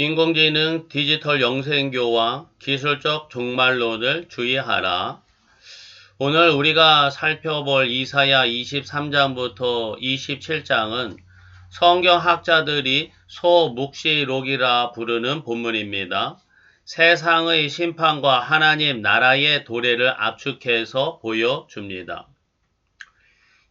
인공지능 디지털 영생교와 기술적 종말론을 주의하라. 오늘 우리가 살펴볼 이사야 23장부터 27장은 성경학자들이 소묵시록이라 부르는 본문입니다. 세상의 심판과 하나님 나라의 도래를 압축해서 보여줍니다.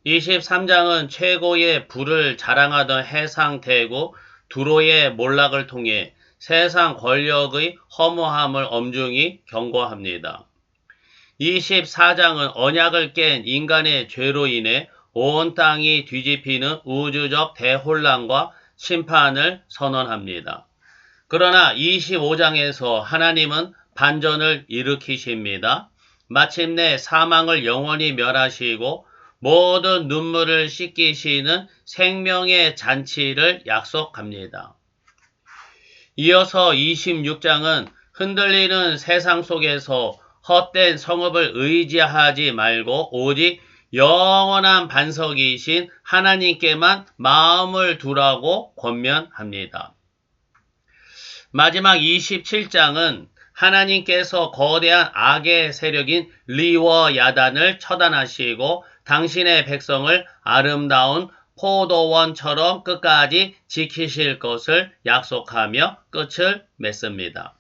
23장은 최고의 부를 자랑하던 해상대국 두로의 몰락을 통해 세상 권력의 허무함을 엄중히 경고합니다. 24장은 언약을 깬 인간의 죄로 인해 온 땅이 뒤집히는 우주적 대혼란과 심판을 선언합니다. 그러나 25장에서 하나님은 반전을 일으키십니다. 마침내 사망을 영원히 멸하시고 모든 눈물을 씻기시는 생명의 잔치를 약속합니다. 이어서 26장은 흔들리는 세상 속에서 헛된 성읍을 의지하지 말고 오직 영원한 반석이신 하나님께만 마음을 두라고 권면합니다. 마지막 27장은 하나님께서 거대한 악의 세력인 리워 야단을 처단하시고 당신의 백성을 아름다운 포도원처럼 끝까지 지키실 것을 약속하며 끝을 맺습니다.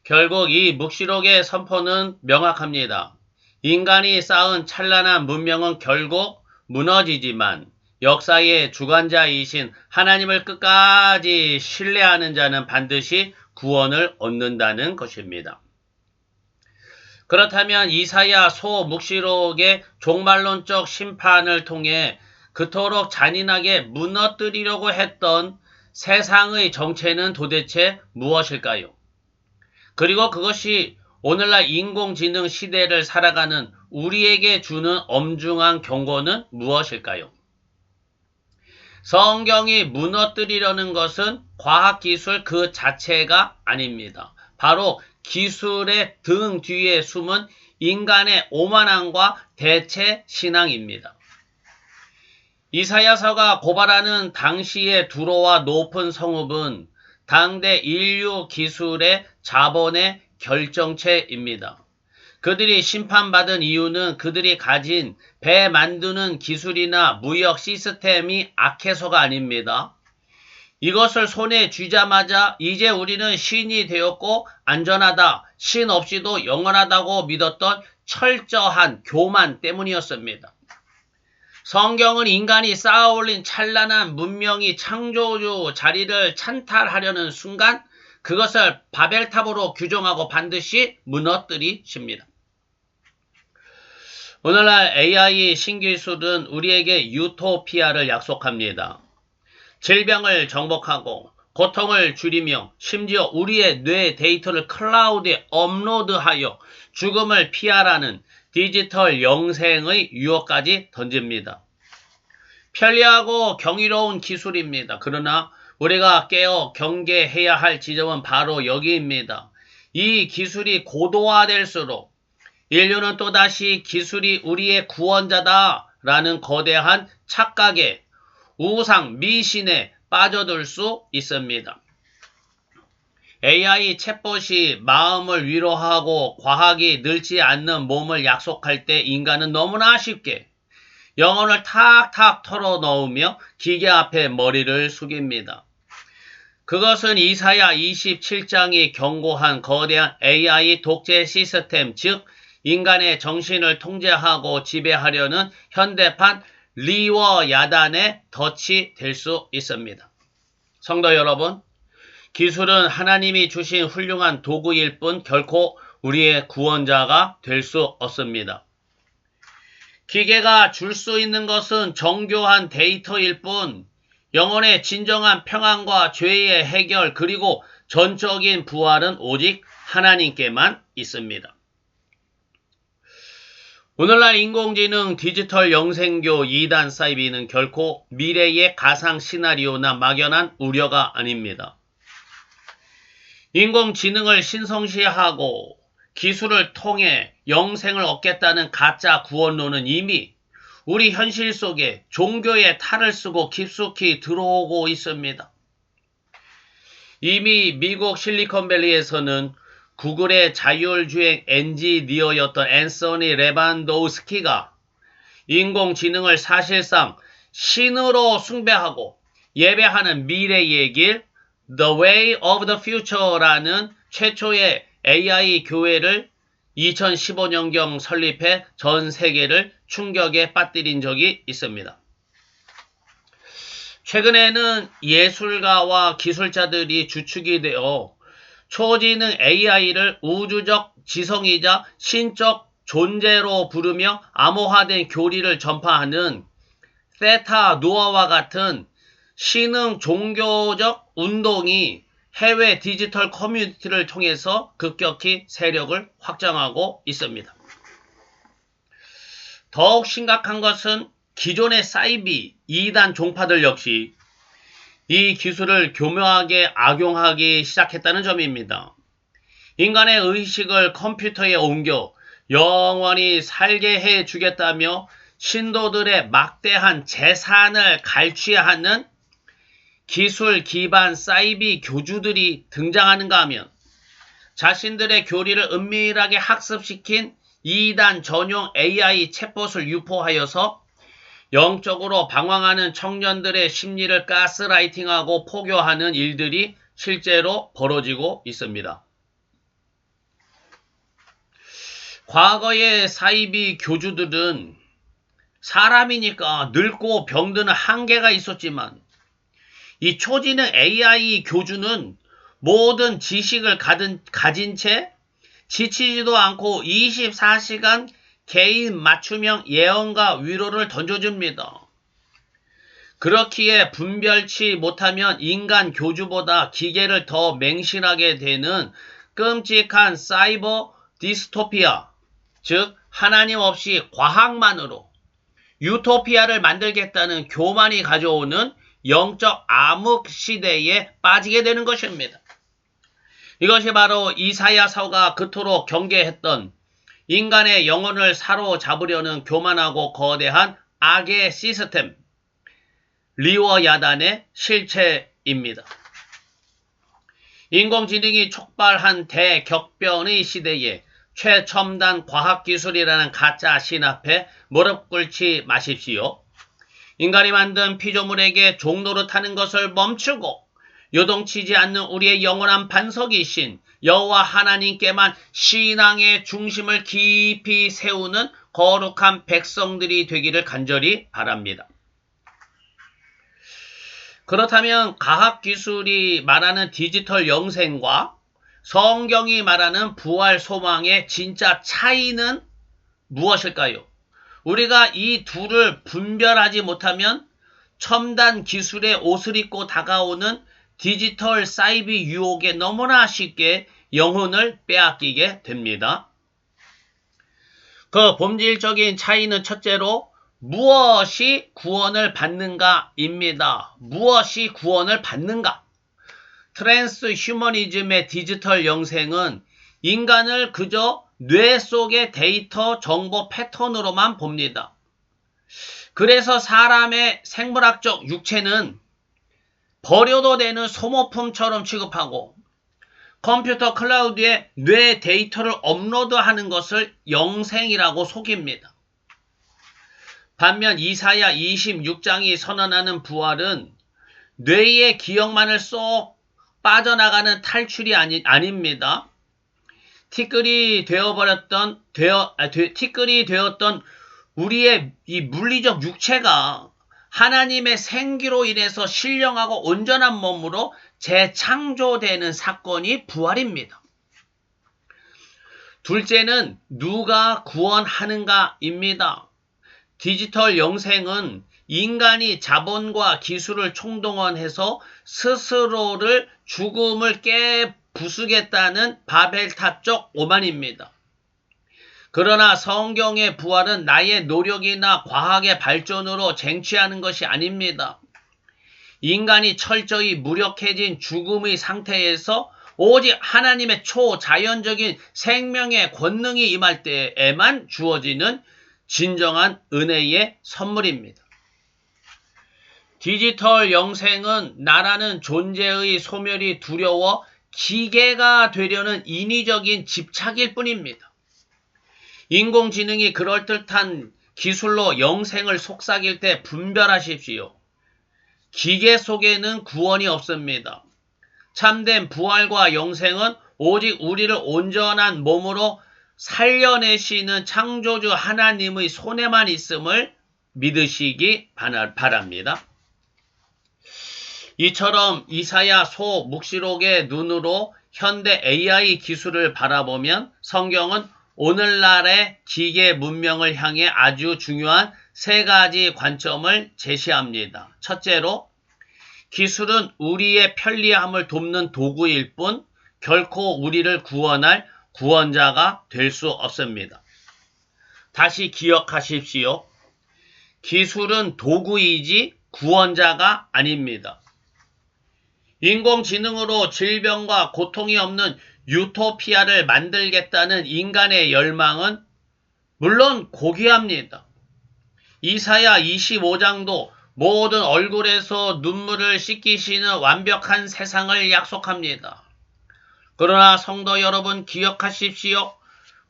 결국 이 묵시록의 선포는 명확합니다. 인간이 쌓은 찬란한 문명은 결국 무너지지만 역사의 주관자이신 하나님을 끝까지 신뢰하는 자는 반드시 구원을 얻는다는 것입니다. 그렇다면 이사야 소묵시록의 종말론적 심판을 통해 그토록 잔인하게 무너뜨리려고 했던 세상의 정체는 도대체 무엇일까요? 그리고 그것이 오늘날 인공지능 시대를 살아가는 우리에게 주는 엄중한 경고는 무엇일까요? 성경이 무너뜨리려는 것은 과학기술 그 자체가 아닙니다. 바로 기술의 등 뒤에 숨은 인간의 오만함과 대체 신앙입니다. 이사야서가 고발하는 당시의 두로와 높은 성읍은 당대 인류 기술의 자본의 결정체입니다. 그들이 심판받은 이유는 그들이 가진 배 만드는 기술이나 무역 시스템이 악해서가 아닙니다. 이것을 손에 쥐자마자 이제 우리는 신이 되었고 안전하다, 신 없이도 영원하다고 믿었던 철저한 교만 때문이었습니다. 성경은 인간이 쌓아올린 찬란한 문명이 창조주 자리를 찬탈하려는 순간 그것을 바벨탑으로 규정하고 반드시 무너뜨리십니다. 오늘날 AI 신기술은 우리에게 유토피아를 약속합니다. 질병을 정복하고 고통을 줄이며 심지어 우리의 뇌 데이터를 클라우드에 업로드하여 죽음을 피하라는 디지털 영생의 유혹까지 던집니다. 편리하고 경이로운 기술입니다. 그러나 우리가 깨어 경계해야 할 지점은 바로 여기입니다. 이 기술이 고도화될수록 인류는 또다시 기술이 우리의 구원자다라는 거대한 착각에 우상, 미신에 빠져들 수 있습니다. AI 챗봇이 마음을 위로하고 과학이 늙지 않는 몸을 약속할 때 인간은 너무나 쉽게 영혼을 탁탁 털어넣으며 기계 앞에 머리를 숙입니다. 그것은 이사야 27장이 경고한 거대한 AI 독재 시스템, 즉 인간의 정신을 통제하고 지배하려는 현대판 리워 야단의 덫이 될 수 있습니다. 성도 여러분, 기술은 하나님이 주신 훌륭한 도구일 뿐 결코 우리의 구원자가 될 수 없습니다. 기계가 줄 수 있는 것은 정교한 데이터일 뿐 영혼의 진정한 평안과 죄의 해결 그리고 전적인 부활은 오직 하나님께만 있습니다. 오늘날 인공지능 디지털 영생교 2단 사이비는 결코 미래의 가상 시나리오나 막연한 우려가 아닙니다. 인공지능을 신성시하고 기술을 통해 영생을 얻겠다는 가짜 구원론은 이미 우리 현실 속에 종교의 탈을 쓰고 깊숙이 들어오고 있습니다. 이미 미국 실리콘밸리에서는 구글의 자율주행 엔지니어였던 앤서니 레반도우스키가 인공지능을 사실상 신으로 숭배하고 예배하는 미래의 길 The Way of the Future라는 최초의 AI 교회를 2015년경 설립해 전 세계를 충격에 빠뜨린 적이 있습니다. 최근에는 예술가와 기술자들이 주축이 되어 초지능 AI를 우주적 지성이자 신적 존재로 부르며 암호화된 교리를 전파하는 세타 노아와 같은 신흥 종교적 운동이 해외 디지털 커뮤니티를 통해서 급격히 세력을 확장하고 있습니다. 더욱 심각한 것은 기존의 사이비 2단 종파들 역시 이 기술을 교묘하게 악용하기 시작했다는 점입니다. 인간의 의식을 컴퓨터에 옮겨 영원히 살게 해주겠다며 신도들의 막대한 재산을 갈취하는 기술 기반 사이비 교주들이 등장하는가 하면 자신들의 교리를 은밀하게 학습시킨 2단 전용 AI 챗봇을 유포하여서 영적으로 방황하는 청년들의 심리를 가스라이팅하고 포교하는 일들이 실제로 벌어지고 있습니다. 과거의 사이비 교주들은 사람이니까 늙고 병드는 한계가 있었지만 이 초지능 AI 교주는 모든 지식을 가진 채 지치지도 않고 24시간 개인 맞춤형 예언과 위로를 던져줍니다. 그렇기에 분별치 못하면 인간 교주보다 기계를 더 맹신하게 되는 끔찍한 사이버 디스토피아, 즉 하나님 없이 과학만으로 유토피아를 만들겠다는 교만이 가져오는 영적 암흑 시대에 빠지게 되는 것입니다. 이것이 바로 이사야서가 그토록 경계했던 인간의 영혼을 사로잡으려는 교만하고 거대한 악의 시스템, 리워야단의 실체입니다. 인공지능이 촉발한 대격변의 시대에 최첨단 과학기술이라는 가짜 신 앞에 무릎 꿇지 마십시오. 인간이 만든 피조물에게 종노릇하는 것을 멈추고 요동치지 않는 우리의 영원한 반석이신 여호와 하나님께만 신앙의 중심을 깊이 세우는 거룩한 백성들이 되기를 간절히 바랍니다. 그렇다면 과학기술이 말하는 디지털 영생과 성경이 말하는 부활 소망의 진짜 차이는 무엇일까요? 우리가 이 둘을 분별하지 못하면 첨단 기술의 옷을 입고 다가오는 디지털 사이비 유혹에 너무나 쉽게 영혼을 빼앗기게 됩니다. 그 본질적인 차이는 첫째로 무엇이 구원을 받는가입니다. 무엇이 구원을 받는가? 트랜스 휴머니즘의 디지털 영생은 인간을 그저 뇌 속의 데이터 정보 패턴으로만 봅니다. 그래서 사람의 생물학적 육체는 버려도 되는 소모품처럼 취급하고 컴퓨터 클라우드에 뇌 데이터를 업로드하는 것을 영생이라고 속입니다. 반면 이사야 26장이 선언하는 부활은 뇌의 기억만을 쏙 빠져나가는 탈출이 아닙니다. 티끌이 되었던 우리의 이 물리적 육체가 하나님의 생기로 인해서 신령하고 온전한 몸으로 재창조되는 사건이 부활입니다. 둘째는 누가 구원하는가입니다. 디지털 영생은 인간이 자본과 기술을 총동원해서 스스로를 죽음을 깨부수겠다는 바벨탑적 오만입니다. 그러나 성경의 부활은 나의 노력이나 과학의 발전으로 쟁취하는 것이 아닙니다. 인간이 철저히 무력해진 죽음의 상태에서 오직 하나님의 초자연적인 생명의 권능이 임할 때에만 주어지는 진정한 은혜의 선물입니다. 디지털 영생은 나라는 존재의 소멸이 두려워 기계가 되려는 인위적인 집착일 뿐입니다. 인공지능이 그럴듯한 기술로 영생을 속삭일 때 분별하십시오. 기계 속에는 구원이 없습니다. 참된 부활과 영생은 오직 우리를 온전한 몸으로 살려내시는 창조주 하나님의 손에만 있음을 믿으시기 바랍니다. 이처럼 이사야 소 묵시록의 눈으로 현대 AI 기술을 바라보면 성경은 오늘날의 기계 문명을 향해 아주 중요한 세 가지 관점을 제시합니다. 첫째로, 기술은 우리의 편리함을 돕는 도구일 뿐 결코 우리를 구원할 구원자가 될 수 없습니다. 다시 기억하십시오. 기술은 도구이지 구원자가 아닙니다. 인공지능으로 질병과 고통이 없는 유토피아를 만들겠다는 인간의 열망은 물론 고귀합니다. 이사야 25장도 모든 얼굴에서 눈물을 씻기시는 완벽한 세상을 약속합니다. 그러나 성도 여러분 기억하십시오.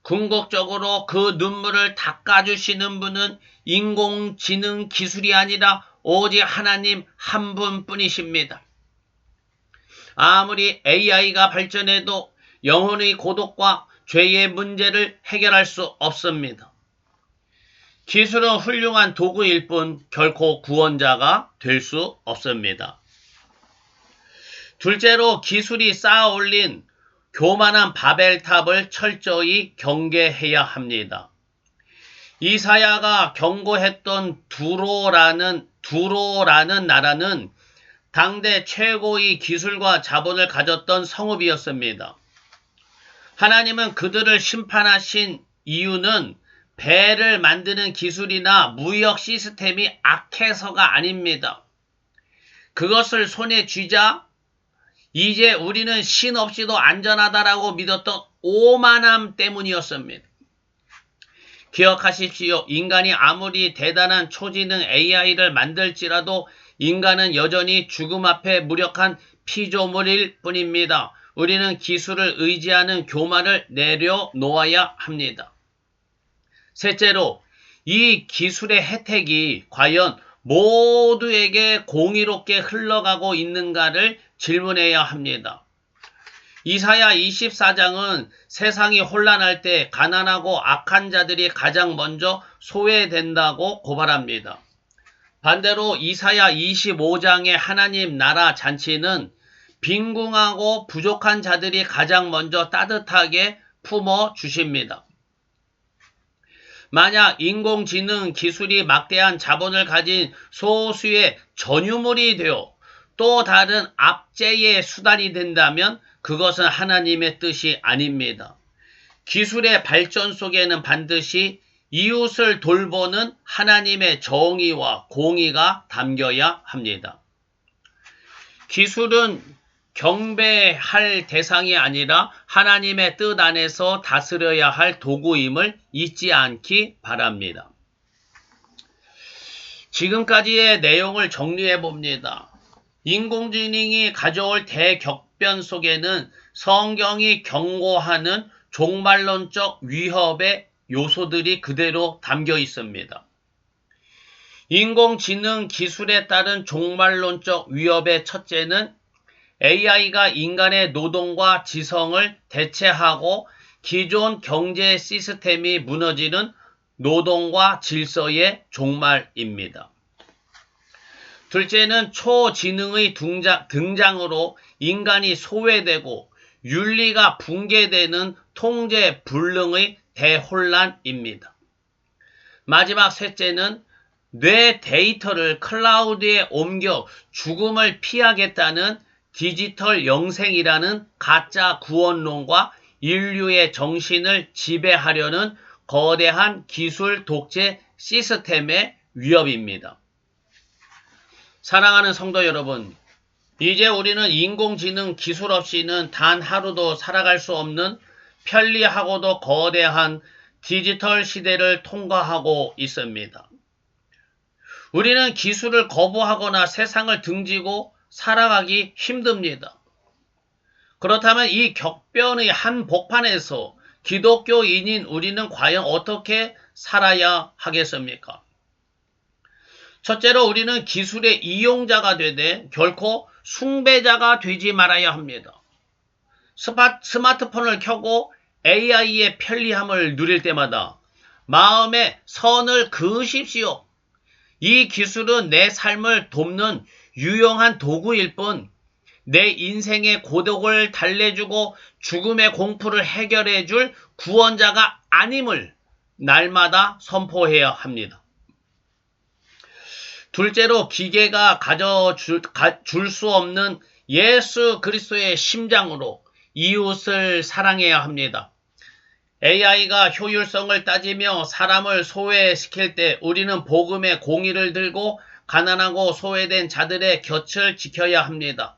궁극적으로 그 눈물을 닦아주시는 분은 인공지능 기술이 아니라 오직 하나님 한 분뿐이십니다. 아무리 AI가 발전해도 영혼의 고독과 죄의 문제를 해결할 수 없습니다. 기술은 훌륭한 도구일 뿐 결코 구원자가 될 수 없습니다. 둘째로, 기술이 쌓아 올린 교만한 바벨탑을 철저히 경계해야 합니다. 이사야가 경고했던 두로라는 나라는 당대 최고의 기술과 자본을 가졌던 성읍이었습니다. 하나님은 그들을 심판하신 이유는 배를 만드는 기술이나 무역 시스템이 악해서가 아닙니다. 그것을 손에 쥐자 이제 우리는 신 없이도 안전하다라고 믿었던 오만함 때문이었습니다. 기억하십시오. 인간이 아무리 대단한 초지능 AI를 만들지라도 인간은 여전히 죽음 앞에 무력한 피조물일 뿐입니다. 우리는 기술을 의지하는 교만을 내려놓아야 합니다. 셋째로, 이 기술의 혜택이 과연 모두에게 공의롭게 흘러가고 있는가를 질문해야 합니다. 이사야 24장은 세상이 혼란할 때 가난하고 악한 자들이 가장 먼저 소외된다고 고발합니다. 반대로 이사야 25장의 하나님 나라 잔치는 빈궁하고 부족한 자들이 가장 먼저 따뜻하게 품어 주십니다. 만약 인공지능 기술이 막대한 자본을 가진 소수의 전유물이 되어 또 다른 압제의 수단이 된다면 그것은 하나님의 뜻이 아닙니다. 기술의 발전 속에는 반드시 이웃을 돌보는 하나님의 정의와 공의가 담겨야 합니다. 기술은 경배할 대상이 아니라 하나님의 뜻 안에서 다스려야 할 도구임을 잊지 않기 바랍니다. 지금까지의 내용을 정리해 봅니다. 인공지능이 가져올 대격변 속에는 성경이 경고하는 종말론적 위협의 요소들이 그대로 담겨 있습니다. 인공지능 기술에 따른 종말론적 위협의 첫째는 AI가 인간의 노동과 지성을 대체하고 기존 경제 시스템이 무너지는 노동과 질서의 종말입니다. 둘째는 초지능의 등장으로 인간이 소외되고 윤리가 붕괴되는 통제 불능의 대혼란입니다. 마지막 셋째는 뇌 데이터를 클라우드에 옮겨 죽음을 피하겠다는 디지털 영생이라는 가짜 구원론과 인류의 정신을 지배하려는 거대한 기술 독재 시스템의 위협입니다. 사랑하는 성도 여러분, 이제 우리는 인공지능 기술 없이는 단 하루도 살아갈 수 없는 편리하고도 거대한 디지털 시대를 통과하고 있습니다. 우리는 기술을 거부하거나 세상을 등지고 살아가기 힘듭니다. 그렇다면 이 격변의 한복판에서 기독교인인 우리는 과연 어떻게 살아야 하겠습니까? 첫째로 우리는 기술의 이용자가 되되 결코 숭배자가 되지 말아야 합니다. 스마트폰을 켜고 AI의 편리함을 누릴 때마다 마음에 선을 그으십시오. 이 기술은 내 삶을 돕는 유용한 도구일 뿐 내 인생의 고독을 달래주고 죽음의 공포를 해결해줄 구원자가 아님을 날마다 선포해야 합니다. 둘째로 기계가 줄 수 없는 예수 그리스도의 심장으로 이웃을 사랑해야 합니다. AI가 효율성을 따지며 사람을 소외시킬 때 우리는 복음의 공의를 들고 가난하고 소외된 자들의 곁을 지켜야 합니다.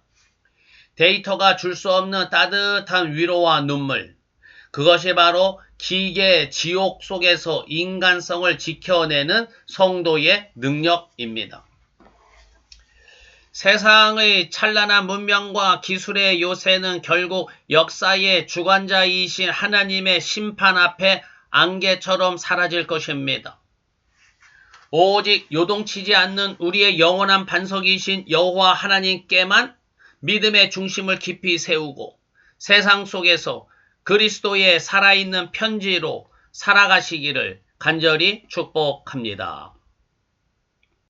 데이터가 줄 수 없는 따뜻한 위로와 눈물, 그것이 바로 기계 지옥 속에서 인간성을 지켜내는 성도의 능력입니다. 세상의 찬란한 문명과 기술의 요새는 결국 역사의 주관자이신 하나님의 심판 앞에 안개처럼 사라질 것입니다. 오직 요동치지 않는 우리의 영원한 반석이신 여호와 하나님께만 믿음의 중심을 깊이 세우고 세상 속에서 그리스도의 살아있는 편지로 살아가시기를 간절히 축복합니다.